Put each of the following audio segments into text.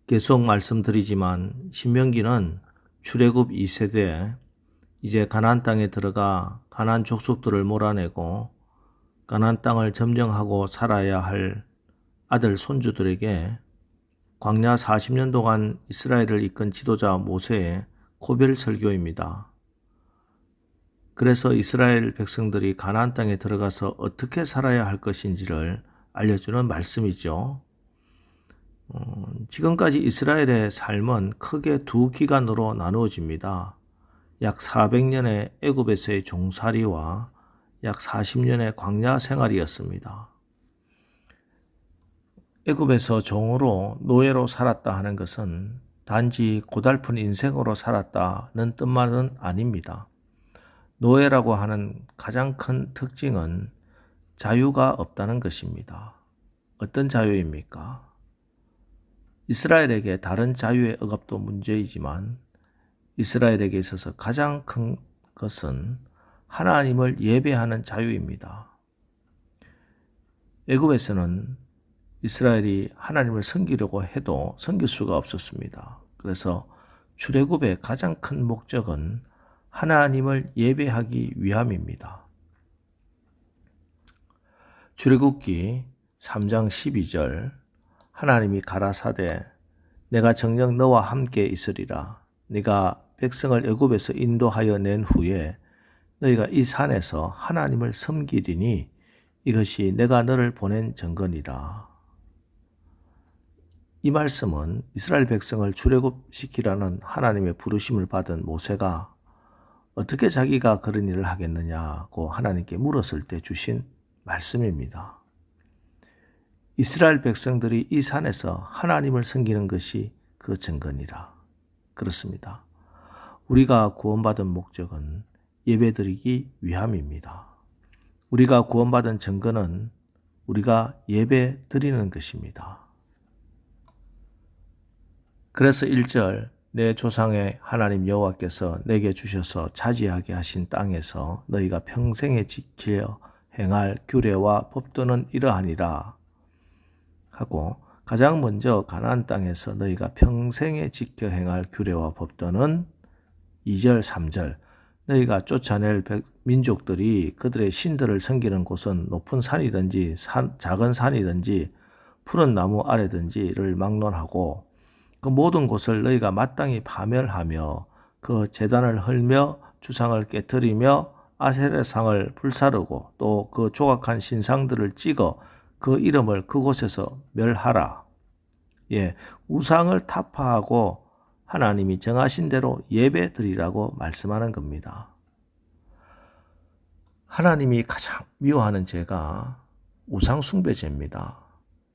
계속 말씀드리지만 신명기는 출애굽 2세대 이제 가나안 땅에 들어가 가나안 족속들을 몰아내고 가나안 땅을 점령하고 살아야 할 아들 손주들에게 광야 40년 동안 이스라엘을 이끈 지도자 모세의 고별 설교입니다. 그래서 이스라엘 백성들이 가나안 땅에 들어가서 어떻게 살아야 할 것인지를 알려주는 말씀이죠. 지금까지 이스라엘의 삶은 크게 두 기간으로 나누어집니다. 약 400년의 애굽에서의 종살이와 약 40년의 광야 생활이었습니다. 애굽에서 종으로 노예로 살았다 하는 것은 단지 고달픈 인생으로 살았다는 뜻만은 아닙니다. 노예라고 하는 가장 큰 특징은 자유가 없다는 것입니다. 어떤 자유입니까? 이스라엘에게 다른 자유의 억압도 문제이지만 이스라엘에게 있어서 가장 큰 것은 하나님을 예배하는 자유입니다. 애굽에서는 이스라엘이 하나님을 섬기려고 해도 섬길 수가 없었습니다. 그래서 출애굽의 가장 큰 목적은 하나님을 예배하기 위함입니다. 출애굽기 3장 12절 하나님이 가라사대 내가 정녕 너와 함께 있으리라. 네가 백성을 애굽에서 인도하여 낸 후에 너희가 이 산에서 하나님을 섬기리니 이것이 내가 너를 보낸 증거니라. 이 말씀은 이스라엘 백성을 출애굽시키라는 하나님의 부르심을 받은 모세가 어떻게 자기가 그런 일을 하겠느냐고 하나님께 물었을 때 주신 말씀입니다. 이스라엘 백성들이 이 산에서 하나님을 섬기는 것이 그 증거니라. 그렇습니다. 우리가 구원받은 목적은 예배드리기 위함입니다. 우리가 구원받은 증거는 우리가 예배드리는 것입니다. 그래서 1절 내 조상의 하나님 여호와께서 내게 주셔서 차지하게 하신 땅에서 너희가 평생에 지켜 행할 규례와 법도는 이러하니라 하고 가장 먼저 가나안 땅에서 너희가 평생에 지켜 행할 규례와 법도는 2절 3절 너희가 쫓아낼 민족들이 그들의 신들을 섬기는 곳은 높은 산이든지 작은 산이든지 푸른 나무 아래든지를 막론하고 그 모든 곳을 너희가 마땅히 파멸하며 그 제단을 헐며 주상을 깨뜨리며 아세라상을 불사르고 또 그 조각한 신상들을 찍어 그 이름을 그곳에서 멸하라. 우상을 타파하고 하나님이 정하신 대로 예배 드리라고 말씀하는 겁니다. 하나님이 가장 미워하는 죄가 우상 숭배죄입니다.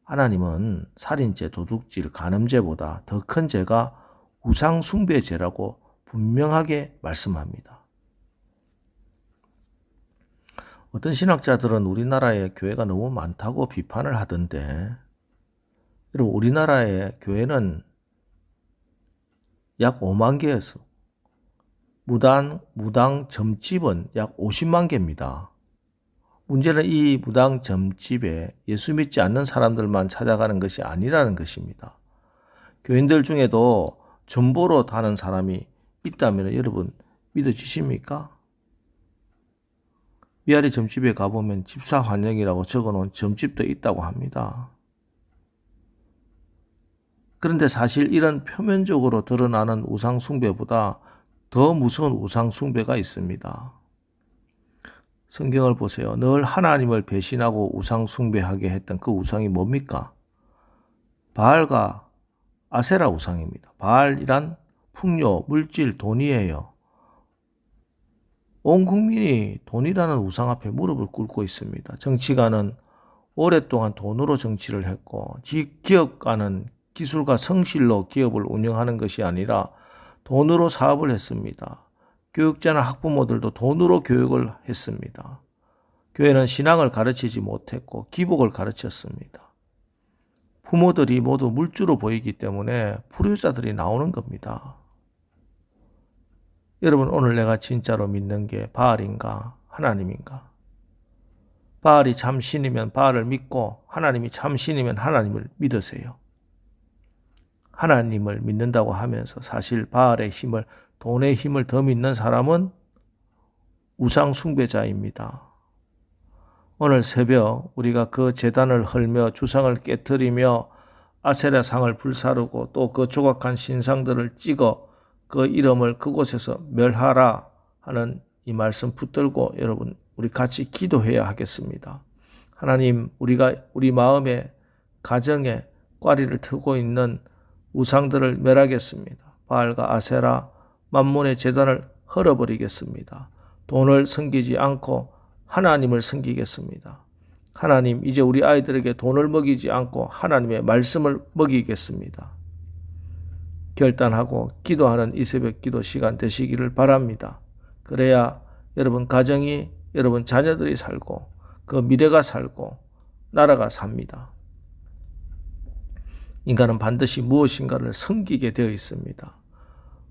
하나님은 살인죄, 도둑질, 간음죄보다 더 큰 죄가 우상 숭배죄라고 분명하게 말씀합니다. 어떤 신학자들은 우리나라에 교회가 너무 많다고 비판을 하던데, 여러분 우리나라의 교회는 약 5만 개에서 무당 점집은 약 50만 개입니다. 문제는 이 무당 점집에 예수 믿지 않는 사람들만 찾아가는 것이 아니라는 것입니다. 교인들 중에도 전보로 다는 사람이 있다면 여러분 믿어지십니까? 위아래 점집에 가보면 집사 환영이라고 적어놓은 점집도 있다고 합니다. 그런데 사실 이런 표면적으로 드러나는 우상 숭배보다 더 무서운 우상 숭배가 있습니다. 성경을 보세요. 늘 하나님을 배신하고 우상 숭배하게 했던 그 우상이 뭡니까? 바알과 아세라 우상입니다. 바알이란 풍요, 물질, 돈이에요. 온 국민이 돈이라는 우상 앞에 무릎을 꿇고 있습니다. 정치가는 오랫동안 돈으로 정치를 했고 기업가는 기술과 성실로 기업을 운영하는 것이 아니라 돈으로 사업을 했습니다. 교육자나 학부모들도 돈으로 교육을 했습니다. 교회는 신앙을 가르치지 못했고 기복을 가르쳤습니다. 부모들이 모두 물주로 보이기 때문에 불효자들이 나오는 겁니다. 여러분 오늘 내가 진짜로 믿는 게 바알인가 하나님인가? 바알이 참 신이면 바알을 믿고 하나님이 참 신이면 하나님을 믿으세요. 하나님을 믿는다고 하면서 사실 바알의 힘을, 돈의 힘을 더 믿는 사람은 우상 숭배자입니다. 오늘 새벽 우리가 그 제단을 헐며 주상을 깨트리며 아세라상을 불사르고 또 그 조각한 신상들을 찍어 그 이름을 그곳에서 멸하라 하는 이 말씀 붙들고 여러분 우리 같이 기도해야 하겠습니다. 하나님, 우리가 우리 마음에 가정에 꽈리를 트고 있는 우상들을 멸하겠습니다. 바알과 아세라 만몬의 제단을 헐어버리겠습니다. 돈을 섬기지 않고 하나님을 섬기겠습니다. 하나님, 이제 우리 아이들에게 돈을 먹이지 않고 하나님의 말씀을 먹이겠습니다. 결단하고 기도하는 이 새벽 기도 시간 되시기를 바랍니다. 그래야 여러분 가정이, 여러분 자녀들이 살고 그 미래가 살고 나라가 삽니다. 인간은 반드시 무엇인가를 섬기게 되어 있습니다.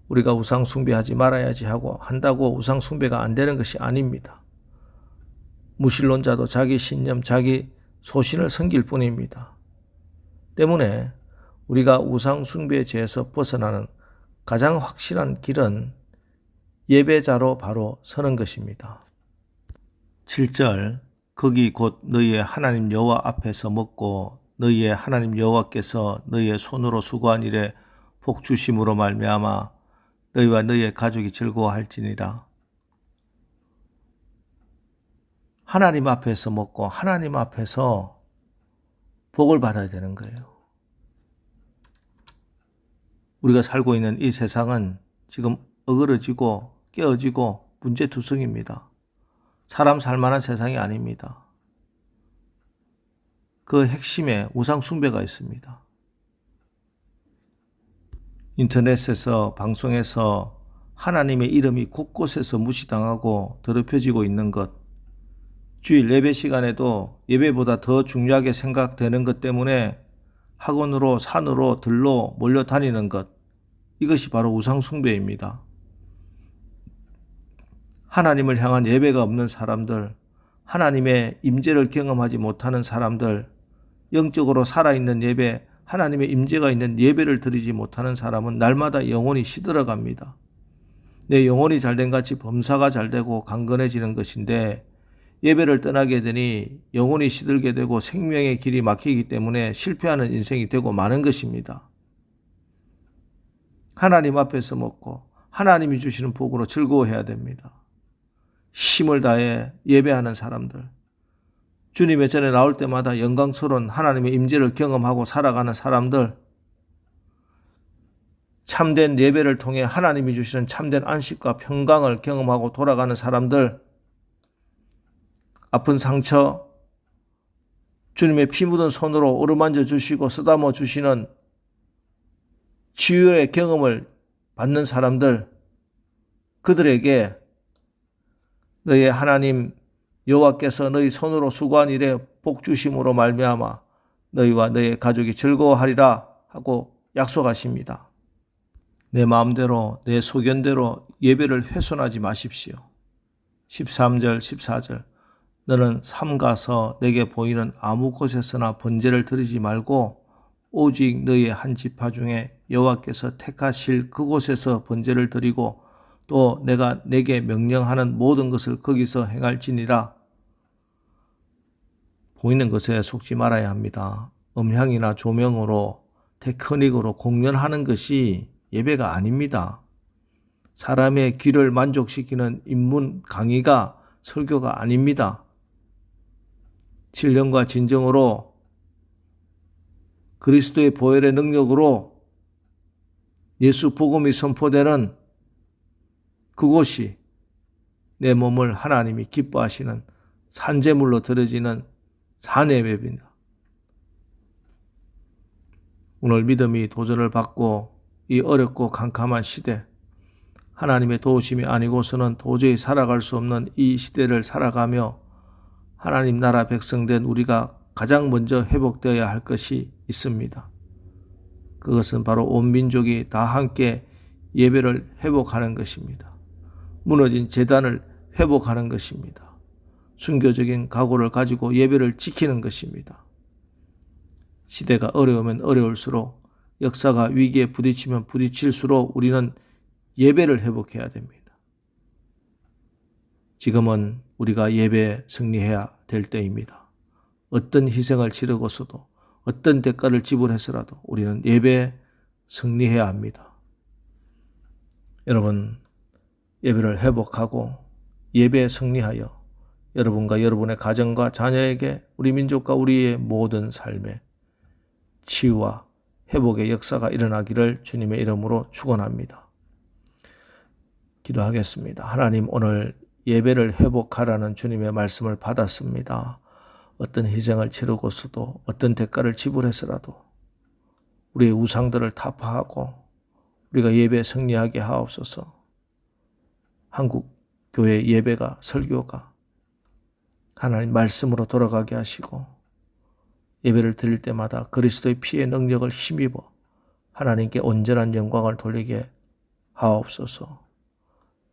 우리가 우상 숭배하지 말아야지 하고 한다고 우상 숭배가 안 되는 것이 아닙니다. 무신론자도 자기 신념, 자기 소신을 섬길 뿐입니다. 때문에 우리가 우상 숭배에 죄에서 벗어나는 가장 확실한 길은 예배자로 바로 서는 것입니다. 7절, 거기 곧 너희의 하나님 여호와 앞에서 먹고 너희의 하나님 여호와께서 너희의 손으로 수고한 일에 복 주심으로 말미암아 너희와 너희의 가족이 즐거워할지니라. 하나님 앞에서 먹고 하나님 앞에서 복을 받아야 되는 거예요. 우리가 살고 있는 이 세상은 지금 어그러지고 깨어지고 문제투성입니다. 사람 살만한 세상이 아닙니다. 그 핵심에 우상 숭배가 있습니다. 인터넷에서 방송에서 하나님의 이름이 곳곳에서 무시당하고 더럽혀지고 있는 것, 주일 예배 시간에도 예배보다 더 중요하게 생각되는 것 때문에 학원으로 산으로 들로 몰려다니는 것, 이것이 바로 우상 숭배입니다. 하나님을 향한 예배가 없는 사람들, 하나님의 임재를 경험하지 못하는 사람들, 영적으로 살아있는 예배, 하나님의 임재가 있는 예배를 드리지 못하는 사람은 날마다 영혼이 시들어갑니다. 내 영혼이 잘된 같이 범사가 잘되고 강건해지는 것인데 예배를 떠나게 되니 영혼이 시들게 되고 생명의 길이 막히기 때문에 실패하는 인생이 되고 마는 것입니다. 하나님 앞에서 먹고 하나님이 주시는 복으로 즐거워해야 됩니다. 힘을 다해 예배하는 사람들, 주님의 전에 나올 때마다 영광스러운 하나님의 임재를 경험하고 살아가는 사람들, 참된 예배를 통해 하나님이 주시는 참된 안식과 평강을 경험하고 돌아가는 사람들, 아픈 상처 주님의 피 묻은 손으로 어루만져 주시고 쓰다머 주시는 치유의 경험을 받는 사람들, 그들에게 너희의 하나님 여호와께서 너희 손으로 수고한 일에 복 주심으로 말미암아 너희와 너희의 가족이 즐거워하리라 하고 약속하십니다. 내 마음대로 내 소견대로 예배를 훼손하지 마십시오. 13절 14절, 너는 삼가서 내게 보이는 아무 곳에서나 번제를 드리지 말고 오직 너희의 한 지파 중에 여호와께서 택하실 그곳에서 번제를 드리고 또 내가 내게 명령하는 모든 것을 거기서 행할지니라. 보이는 것에 속지 말아야 합니다. 음향이나 조명으로 테크닉으로 공연하는 것이 예배가 아닙니다. 사람의 귀를 만족시키는 인문 강의가 설교가 아닙니다. 신령과 진정으로 그리스도의 보혈의 능력으로 예수 복음이 선포되는 그곳이 내 몸을 하나님이 기뻐하시는 산제물로 드려지는 산예배입니다. 오늘 믿음이 도전을 받고 이 어렵고 캄캄한 시대, 하나님의 도우심이 아니고서는 도저히 살아갈 수 없는 이 시대를 살아가며 하나님 나라 백성된 우리가 가장 먼저 회복되어야 할 것이 있습니다. 그것은 바로 온 민족이 다 함께 예배를 회복하는 것입니다. 무너진 제단을 회복하는 것입니다. 순교적인 각오를 가지고 예배를 지키는 것입니다. 시대가 어려우면 어려울수록 역사가 위기에 부딪히면 부딪힐수록 우리는 예배를 회복해야 됩니다. 지금은 우리가 예배 승리해야 될 때입니다. 어떤 희생을 치르고서도 어떤 대가를 지불해서라도 우리는 예배 승리해야 합니다. 여러분, 예배를 회복하고 예배에 승리하여 여러분과 여러분의 가정과 자녀에게 우리 민족과 우리의 모든 삶에 치유와 회복의 역사가 일어나기를 주님의 이름으로 축원합니다. 기도하겠습니다. 하나님, 오늘 예배를 회복하라는 주님의 말씀을 받았습니다. 어떤 희생을 치르고서도 어떤 대가를 지불해서라도 우리의 우상들을 타파하고 우리가 예배에 승리하게 하옵소서. 한국 교회 예배가, 설교가 하나님 말씀으로 돌아가게 하시고 예배를 드릴 때마다 그리스도의 피의 능력을 힘입어 하나님께 온전한 영광을 돌리게 하옵소서.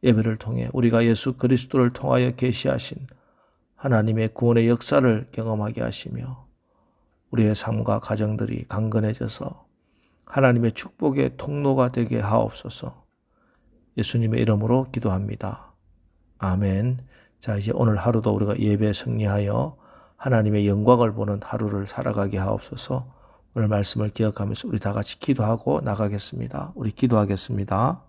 예배를 통해 우리가 예수 그리스도를 통하여 계시하신 하나님의 구원의 역사를 경험하게 하시며 우리의 삶과 가정들이 강건해져서 하나님의 축복의 통로가 되게 하옵소서. 예수님의 이름으로 기도합니다. 아멘. 자, 이제 오늘 하루도 우리가 예배에 승리하여 하나님의 영광을 보는 하루를 살아가게 하옵소서. 오늘 말씀을 기억하면서 우리 다 같이 기도하고 나가겠습니다. 우리 기도하겠습니다.